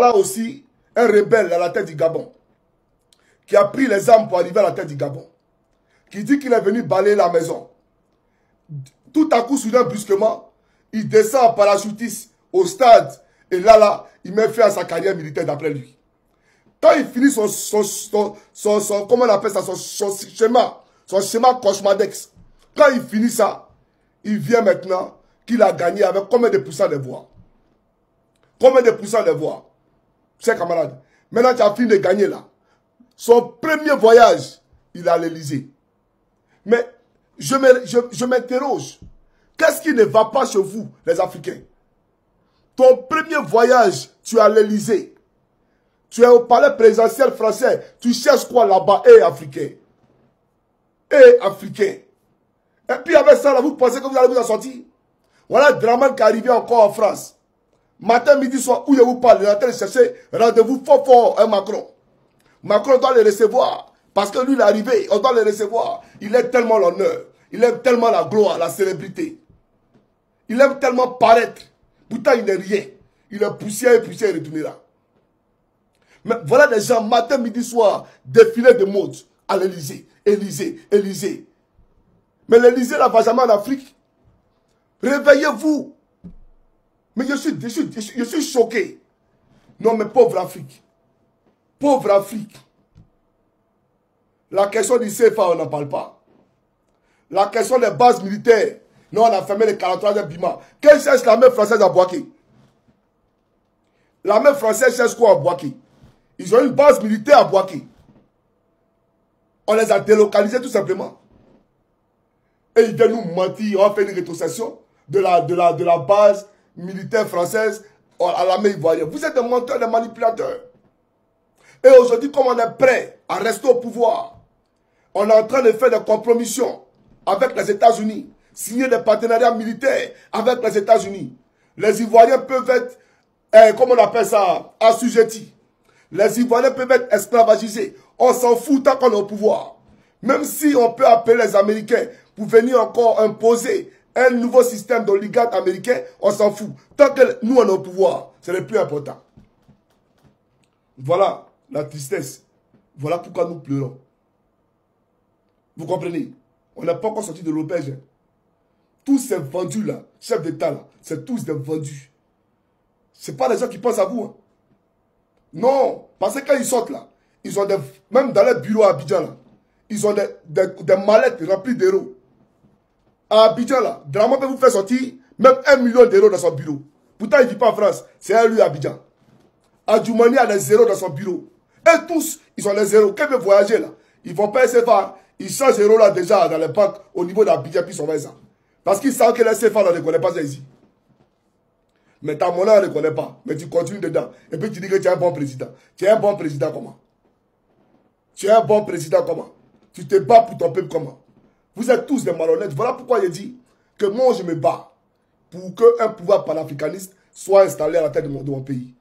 voilà aussi un rebelle à la tête du Gabon, qui a pris les armes pour arriver à la tête du Gabon, qui dit qu'il est venu balayer la maison. Tout à coup, soudain, brusquement, il descend en parachutiste au stade, et là, il met fin à sa carrière militaire d'après lui. Quand il finit comment on appelle ça, son schéma cauchemardesque, quand il finit ça, il vient maintenant qu'il a gagné avec combien de pourcents des voix? Combien de pourcents des voix? Chers camarades, maintenant tu as fini de gagner là. Son premier voyage, il est à l'Élysée. Mais je m'interroge, qu'est-ce qui ne va pas chez vous, les Africains? Ton premier voyage, tu es à l'Élysée. Tu es au palais présidentiel français. Tu cherches quoi là-bas? Africain. Africain. Et puis avec ça, là, vous pensez que vous allez vous en sortir? Voilà Draman qui est arrivé encore en France. Matin, midi, soir, où il vous parle, il est en train de chercher rendez-vous fort, un Macron. Macron doit le recevoir. Parce que lui, il est arrivé, on doit le recevoir. Il aime tellement l'honneur. Il aime tellement la gloire, la célébrité. Il aime tellement paraître. Pourtant, il n'est rien. Il est poussière, il retournera. Mais voilà des gens, matin, midi, soir, défilé de mode à l'Élysée. Élysée. Mais l'Élysée ne va jamais en Afrique. Réveillez-vous. Mais je suis choqué. Non, mais pauvre Afrique. Pauvre Afrique. La question du CFA, on n'en parle pas. La question des bases militaires. Non, on a fermé les 43 de Bima. Quelle cherche l'armée française à Bouaké? L'armée française cherche quoi à Bouaké? Ils ont une base militaire à Bouaké. On les a délocalisés tout simplement. Et ils viennent nous mentir. On fait une rétrocession de la base militaire française à l'armée ivoirienne. Vous êtes des menteurs, des manipulateurs. Et aujourd'hui, comme on est prêt à rester au pouvoir, on est en train de faire des compromissions avec les États-Unis, signer des partenariats militaires avec les États-Unis. Les Ivoiriens peuvent être, comment on appelle ça, assujettis. Les Ivoiriens peuvent être esclavagisés. On s'en fout tant qu'on est au pouvoir. Même si on peut appeler les Américains pour venir encore imposer un nouveau système d'oligarques américains, on s'en fout. Tant que nous on est au pouvoir, c'est le plus important. Voilà la tristesse. Voilà pourquoi nous pleurons. Vous comprenez? On n'a pas encore sorti de l'auberge. Tous ces vendus-là, chefs d'État-là, c'est tous des vendus. Ce n'est pas les gens qui pensent à vous. Hein. Non, parce que quand ils sortent là, ils ont même dans les bureaux à Abidjan là, ils ont des mallettes remplies d'euros. À Abidjan là, Draman peut vous faire sortir même 1 million d'euros dans son bureau. Pourtant il ne vit pas en France, c'est à lui à Abidjan. Adjoumani a des zéros dans son bureau. Et tous, ils ont les zéros. Quand ils veulent voyager là, ils vont payer CFA. Ils changent zéro là déjà dans les banques au niveau d'Abidjan puis ils sont 20 ans. Parce qu'ils savent que les CFA ne connaissent pas ça ici. Mais ta monnaie, on ne connaît pas. Mais tu continues dedans. Et puis tu dis que tu es un bon président. Tu es un bon président comment? Tu es un bon président comment? Tu te bats pour ton peuple comment? Vous êtes tous des malhonnêtes. Voilà pourquoi je dis que moi je me bats pour qu'un pouvoir panafricaniste soit installé à la tête de mon pays.